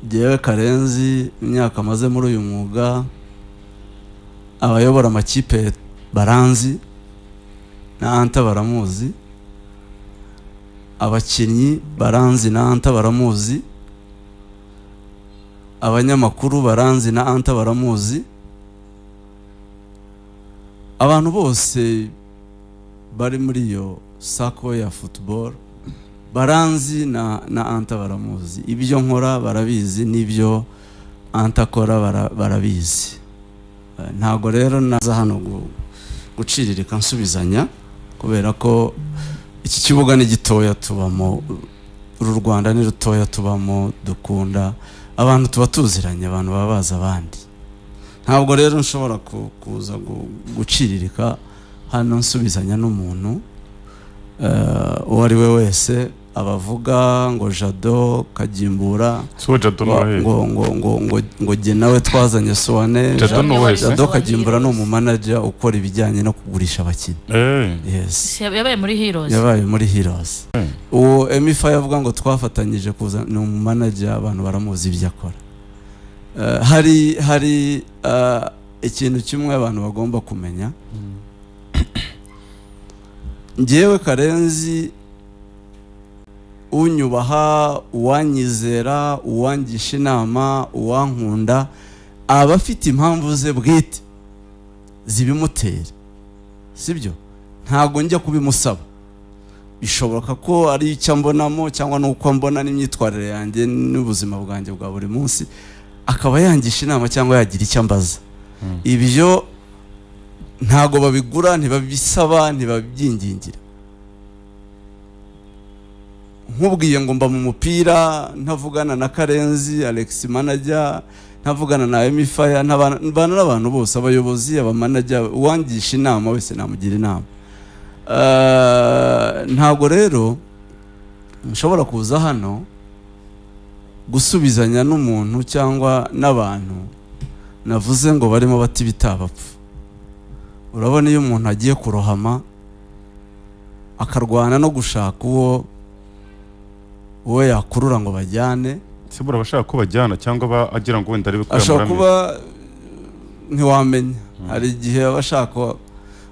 Jewe Karenzi imyaka amaze muri uyu mwuga, abayobora amakipe baranzi na ANTHA baramuzi, abakinnyi baranzi na ANTHA baramuzi, abanyamakuru baranzi na ANTHA baramuzi, abantu bose bari muri iyo sako ya football baranzi na ANTHA baramuzi. Ibyo nkora barabizi, n'ibyo ANTHA akora barabizi. Ntago rero naza hano guciririka nsubizanya, kubera ko iki kibuga ni gitoya tubamo, uru Rwanda ni rutoya tubamo, dukunda abantu tuba tuziranye, abantu babaza abandi. Ntabwo rero nshobora kuza guciririka hano nsubizanya n'umuntu uwo ari we wese abavuga ngo Jado Kagimbura, ngo jye nawe twazanye Soane. Jado Kagimbura ni umumanager ukora ibijyanye no kugurisha abakinnyi. Yes, yabaye muri Heroes. Yabaye muri Heroes. Uwo Emifa yavuga ngo twafatanyije kuza, ni umumanager, abantu baramuzi ibyo akora. Hari ikintu kimwe abantu bagomba kumenya. Njyewe Karenzi, unyubaha, uwanyizera, uwangisha inama, uwankunda, aba afite impamvu ze bwite zibimutera, sibyo? Ntago njya kubimusaba. Bishoboka ko ari icyo mbonamo, cyangwa nuko mbona n'imyitwarire yanjye n'ubuzima bwanjye bwa buri munsi, akaba yangisha inama cyangwa yagira icyo ambaza. Ibyo ntago babigura, ntibabisaba, ntibabyingingira. Nkubwiye ngo mba mu mupira ntavugana na Karenzi Alex manager, ntavugana na Emifaya, ntabana n'abantu bose, abayobozi, abamanager, uwangisha inama wese namugira inama. Ntago rero nshobora kuza hano gusubizanya n'umuntu cyangwa n'abantu navuze ngo barimo bati bitabapfa. Urabona iyo umuntu agiye kurohama akarwana no gushaka uwo yakurura ngo bajyane, sibura bashaka ko bajyana cyangwa agira ngo wenda aribe kuramura, ashaka kuba ntiwamenya. Hari igihe abashaka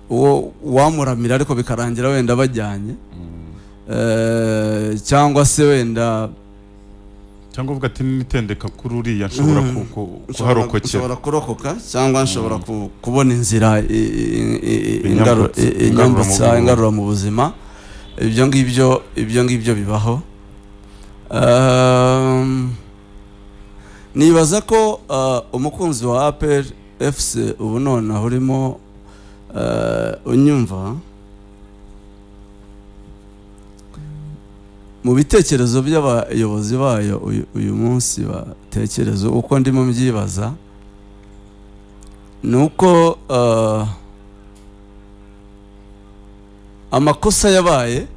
uwo wamuramira ariko bikarangira wenda bajyanye, cyangwa se wenda cyangwa uvuga ati nitendeka kuri uriya nshobora kuharokokera, nshobora kurokoka, cyangwa nshobora kubona inzira inyambutsa ingarura mu buzima. Ibyo ngibyo bibaho. Nibaza ko umukunzi wa aprfc ubu none urimo unyumva, mu bitekerezo by'abayobozi bayo uyu munsi batekereza uko ndimo mbyibaza, nuko amakosa yabaye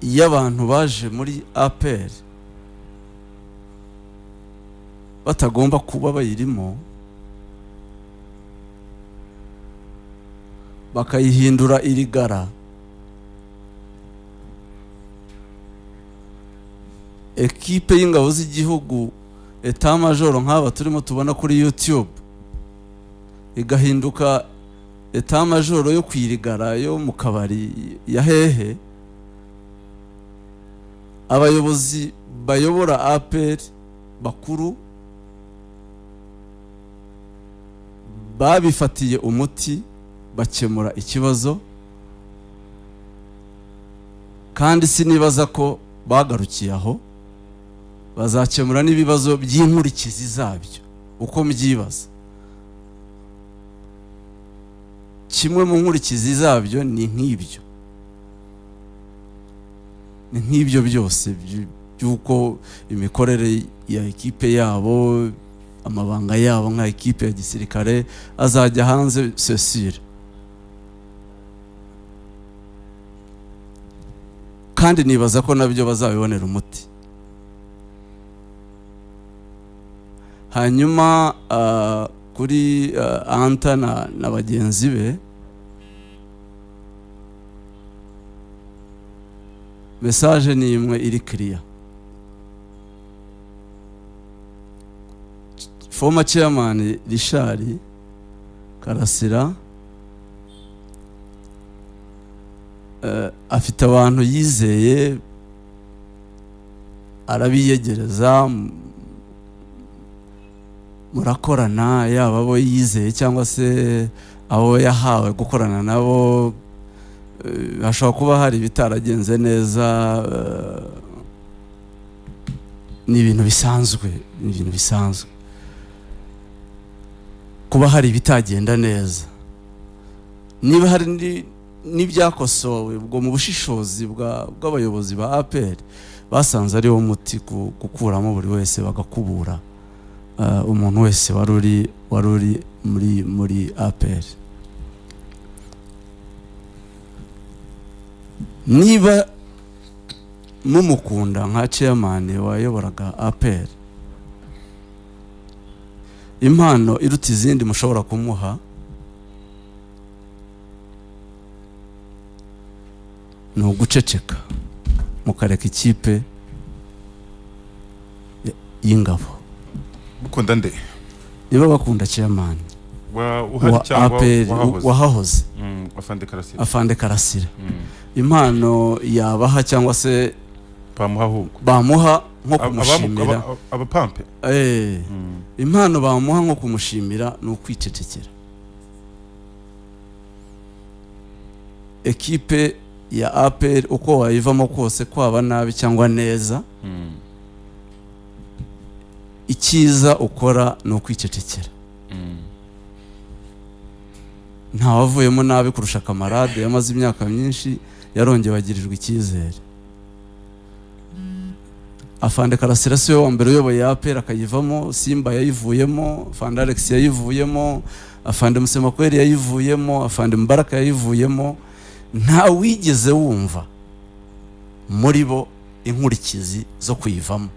y'abantu baje muri APR batagomba kuba bayirimo, bakayihindura irigara. Ekipe y'ingabo z'igihugu etat major nk'aba turimo tubona kuri YouTube igahinduka etat major yo kwirigara yo mu kabari ya hehe. Abayobozi bayobora APR bakuru babifatiye umuti, bakemura ikibazo, kandi sinibaza ko bagarukiye aho. Bazakemura n'ibibazo by'inkurikizi zabyo uko mbyibaza. Kimwe mu nkurikizi zabyo ni nk'ibyo byose by'uko imikorere ya ekipe yabo, amabanga yabo nka ekipe ya gisirikare azajya hanze, c'est kandi nibaza ko nabyo bazabibonera umuti. Hanyuma kuri ANTHA na bagenzi be, message ni imwe iri clear. Former chairman Richard Karasira afite abantu yizeye, arabiyegereza, murakorana, yaba abo yizeye cyangwa se abo yahawe gukorana nabo. Hashobora kuba hari ibitaragenze neza, ni ibintu bisanzwe, kuba hari ibitagenda neza. Niba hari n'ibyakosowe, ubwo mu bushishozi bw'abayobozi ba APR basanze ari wo muti gukuramo buri wese, bagakubura umuntu wese wari uri muri APR. Niba mumukunda nka chairman wayoboraga APR, impano iruta izindi mushobora kumuha ni uguceceka, mukareka ikipe y'ingabo. Mukunda nde? Niba bakunda chairman uhari cyangwa wahahoze, Afande Karasira, impano yabaha cyangwa se bamuha nko kumushimira, abapampe, impano bamuha nko kumushimira ni ukwicecekera. Ekipe ya APR uko wayivamo kose, kwaba nabi cyangwa neza, icyiza ukora ni ukwicecekera. Nta wavuyemo nabi kurusha kamarade yamaze imyaka myinshi, yarongeye bagirirwa icyizere. Afande Karasira si we wa mbere uyoboye APR akayivamo, Simba yayivuyemo, Afande Alex yayivuyemo, Afande Musemakweli yayivuyemo, Afande Mbaraka yayivuyemo. Nta wigeze wumva muri bo inkurikizi zo kuyivamo.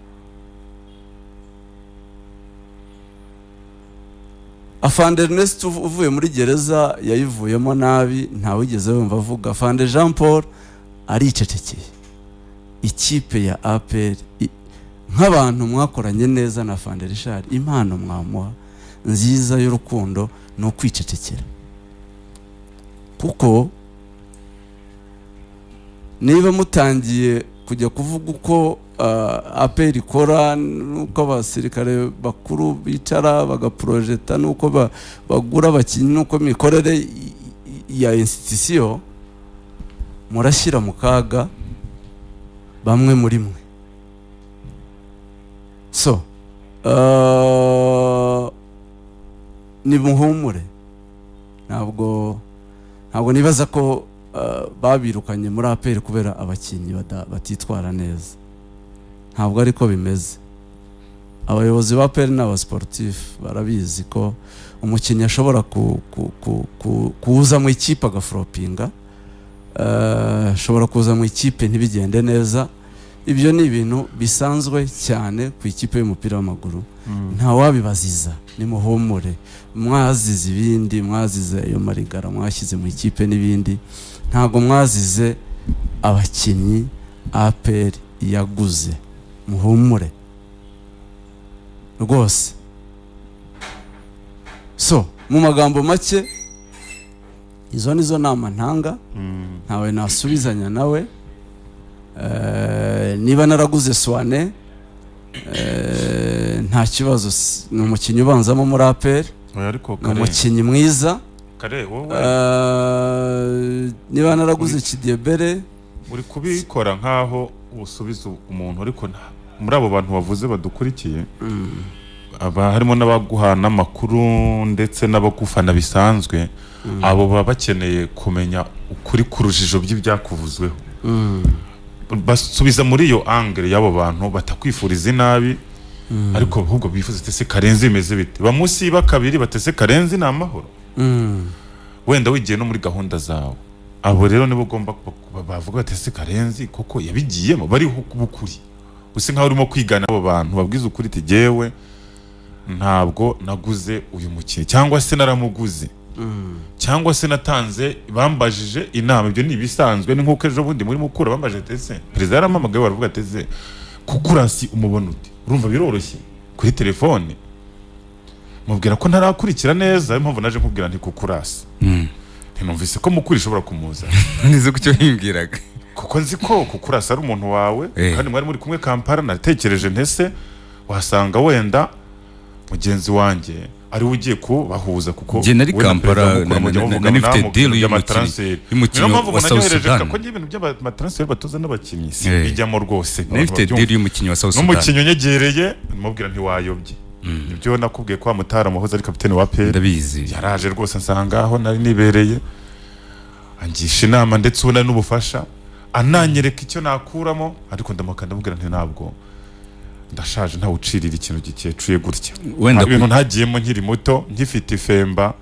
Afande Ernest uvuye muri gereza yayivuyemo nabi, nta wigeze wumva avuga. Afande Jean Paul aricecekeye. Ikipe ya APR nk'abantu mwakoranye neza na Afande Richard, impano mwamuha nziza y'urukundo no kwicecekera. Kuko niba mutangiye kujya kuvuga uko APR ikora, nuko abasirikare bakuru bicara bagaprojeta, nuko bagura abakinnyi, nuko mikorere ya institution, murashyira mu kaga bamwe muri mwe. So ni muhumure, ntabwo nibaza ko babirukanye muri APR kubera abakinnyi batitwara neza. Ntabwo ariko bimeze. Abayobozi ba APR n'aba sportif barabizi ko umukinnyi ashobora kuza mu ikipe agaflopinga, ashobora kuza mu ikipe ntibigende neza. Ibyo ni ibintu bisanzwe cyane ku ikipe y'umupira w'amaguru. Nta wabibaziza, ni muhumure. Mwazize ibindi, mwazize ayo marigara mwashyize mu ikipe n'ibindi, ntago mwazize abakinnyi APR yaguze. Muhumure rwose. So mu magambo make, izo nizo nama ntanga, ntawe nasubizanya nawe. Niba naraguze Swane, nta kibazo, ni umukinnyi ubanzamo muri APR, ni umukinnyi mwiza. Niba naraguze Kidiebere, uri kubikora nkaho usubiza umuntu, ariko muri abo bantu wavuze badukurikiye, harimo n'abaguhana amakuru ndetse n'abagufana bisanzwe. Abo baba bakeneye kumenya ukuri ku rujijo by'ibyakuvuzweho. Basubiza muri iyo angle y'abo bantu batakwifuriza inabi, ariko ahubwo bifuza ese Karenzi imeze bite, bamusiba kabiri batese Karenzi ni amahoro. Wenda wigiye no muri gahunda zawe. Abo rero nibo ugomba bavuga batese Karenzi koko yabigiyemo, bari kubukuri. Use nkaho urimo kwigana abo bantu, babwiza ukuri ati jewe ntabwo naguze uyu mukinnyi cyangwa se naramuguze cyangwa se natanze bambajije inama, ibyo ni ibisanzwe, ni nkuko ejo bundi muri mukura bambajije tese perezida yarampamagaye baravuga tese kukurasi umubona uti, urumva biroroshye kuri telefone mubwira ko ntarakurikira neza, impamvu naje nkubwira nti kukurasi ntinumvise ko mukuri ishobora kumuza nize kucyo himbwiraga kuko nzi ko kukurasa ari umuntu wawe kandi mwari muri kumwe Kampala, natekereje ntese wasanga wenda mugenzi wanjye ari ugiye kubahuza kuko je nari Kampala nanifite deal y'umukinyi wa South Sudan ko ibintu by'amatransfer batoza n'abakinyi bijyamo rwose, nanifite deal y'umukinyi wa South Sudan n'umukinyi nyegereye mubwira ntiwayobye ibyo nakubwiye ko Mutara muhoza ari kapiteni wa PL ndabizi, yaraje rwose nsanga aho nari nibereye angisha inama ndetse ubona n'ubufasha ananyereka icyo nakuramo, ariko ndamubwira nti ntabwo ndashaje nta ucirira ikintu gikecuye gutya, wenda ibintu ntagiyemo nkiri muto nkifite ifemba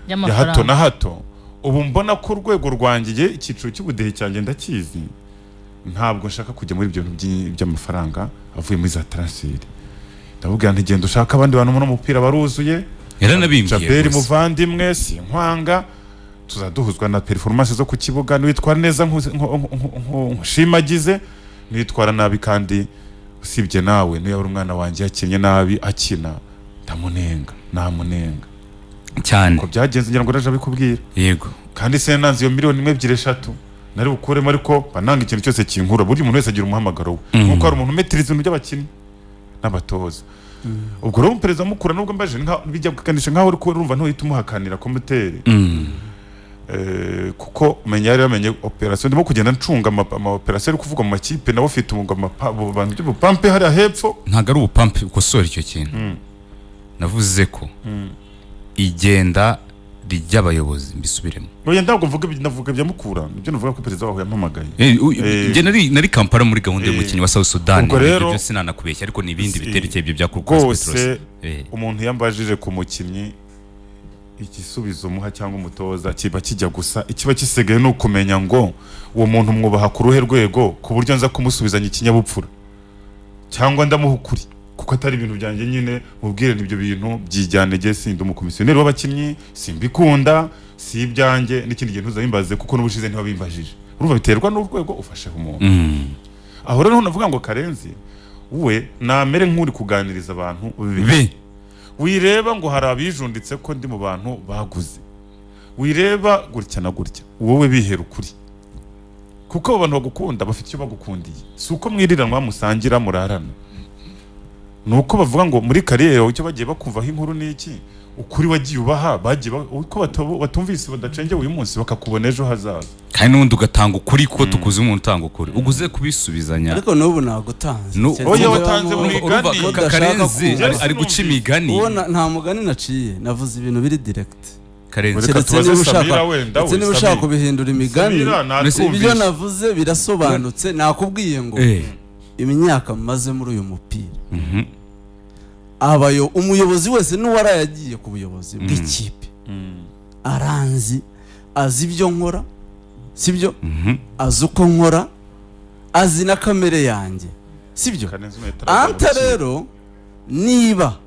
ya hato na hato. Ubu mbona ko urwego rwangiye icyiciro cy'ubudehe cyanjye ndakizi, ntabwo nshaka kujya muri ibyo by'amafaranga avuye muri za transfer. Ndabubwira nti genda ushaka abandi bantu mu mupira baruzuye, yaranabimbwiye Jaberi muvandimwe si nkwanga, tuzaduhuzwa na performance zo ku kibuga, nitwara neza nkushimagize, nitwara nabi kandi usibye nawe niyo yari umwana wanjye yakinnye nabi akina ndamunenga namunenga cyane ko byagenze ngira ngo naje abikubwira. Yego, kandi se nanze iyo miliyoni 2-3 nari bukuremo, ariko bananga ikintu cyose kinkura, buri muntu wese agira umuhamagaro we nkuko ari umuntu metrize ibintu by'abakinnyi n'abatoza. Ubwo rero perezida mukura nubwo mbaje bijya kukanisha nkaho uri kurumva ntuhita umuhakanira komuteri kuko menya yari yamenye operation ndimo kugenda ncunga ama operation ari kuvuga mu makipe nawe ufite umugoma abantu by'ubupampe hari hepfo, ntago ari ubupampe ukosora icyo kintu navuze ko igenda ry'abayobozi mbisubiremo. Oya ntabwo navuga bya mukura, ibyo navuga ko perezida waho yampamagaye. Je nari Kampala muri gahunda y'umukinyi wa South Sudan, ibyo sinanakubeshya, ariko nibindi biterekeye ibyo byakurwa umuntu yambajije ku mukinyi igisubizo muha cyangwa umutoza kiba kijya gusa, ikiba kisigaye no kumenya ngo uwo muntu mwubaha ku ruhe rwego ku buryo nza kumusubizanya ikinyabupfura cyangwa ndamuha ukuri, kuko atari ibintu byanjye nyine mubwire n'ibyo bintu byijyane je sindi umukomisiyoneri w'abakinnyi simbikunda si ibyanjye n'ikindi gihe ntuzabimbaze kuko n'ubushize ntibabimbajije. Urumva biterwa n'urwego ufasheho umuntu. Aho rero navuga ngo Karenzi we namere nk'uri kuganiriza abantu be, wireba ngo hari abijunditse ko ndi mu bantu baguze, wireba gutya na gutya, wowe bihera ukuri kuko abantu bagukunda bafite icyo bagukundiye, si uko mwiriranwa musangira murarana, nuko bavuga ngo muri kariyeri icyo bagiye bakumvaho inkuru n'iki ukuri wagiye ubaha bagiye uko batumvise badacengeye uyu munsi bakakubona ejo hazaza, kandi n'undi ugatanga ukuri kuko tukuze umuntu utanga ukuri uguze kubisubizanya. Ariko n'ubu nagutanze oya watanze mu migani Karenzi ari guca imigani, nta mugani naciye, navuze ibintu biri direct. Karenzi niba ushaka kubihindura imigani, ibyo navuze birasobanutse. Nakubwiye ngo imyaka maze muri uyu mupira umuyobozi wese n'uwarayagiye ku buyobozi bw'ikipe aranzi, azi ibyo nkora sibyo, azi uko nkora, azi na kamere yanjye sibyo. ANTHA rero niba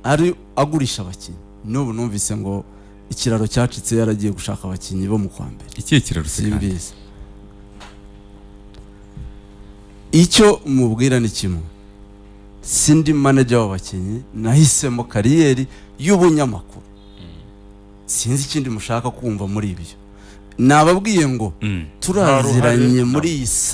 ari agurisha abakinnyi, n'ubu numvise ngo ikiraro cyacitse yaragiye gushaka abakinnyi bo mu kwa mbere. Ikihe kiraro simbizi? Icyo mubwira ni kimwe, sindi manager w'abakinnyi, nahisemo kariyeri y'ubunyamakuru, sinzi ikindi mushaka kumva muri ibyo. Nababwiye ngo turaziranye muri iyi